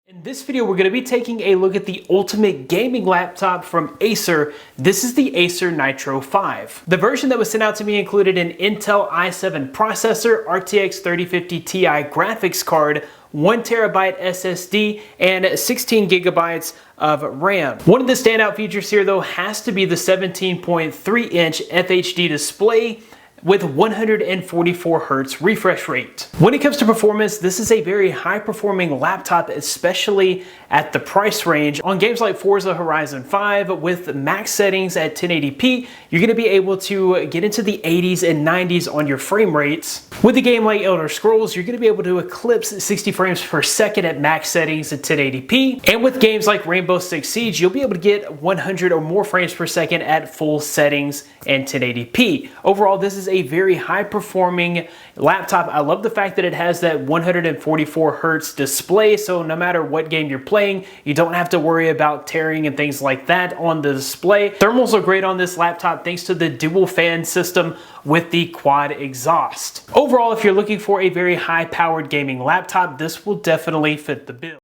In this video, we're going to be taking a look at the ultimate gaming laptop from Acer. This is the Acer Nitro 5. The version that was sent out to me included an Intel i7 processor, RTX 3050 Ti graphics card, 1TB SSD, and 16 gigabytes of RAM. One of the standout features here though has to be the 17.3-inch FHD display with 144 Hz refresh rate. When it comes to performance, this is a very high performing laptop, especially at the price range. On games like Forza Horizon 5 with max settings at 1080p, you're gonna be able to get into the 80s and 90s on your frame rates. With a game like Elder Scrolls, you're gonna be able to eclipse 60 frames per second at max settings at 1080p. And with games like Rainbow Six Siege, you'll be able to get 100 or more frames per second at full settings and 1080p. Overall, this is a very high performing laptop. I love the fact that it has that 144 Hz display, so no matter what game you're playing, you don't have to worry about tearing and things like that on the display. Thermals are great on this laptop thanks to the dual fan system with the quad exhaust. Overall, if you're looking for a very high powered gaming laptop, this will definitely fit the bill.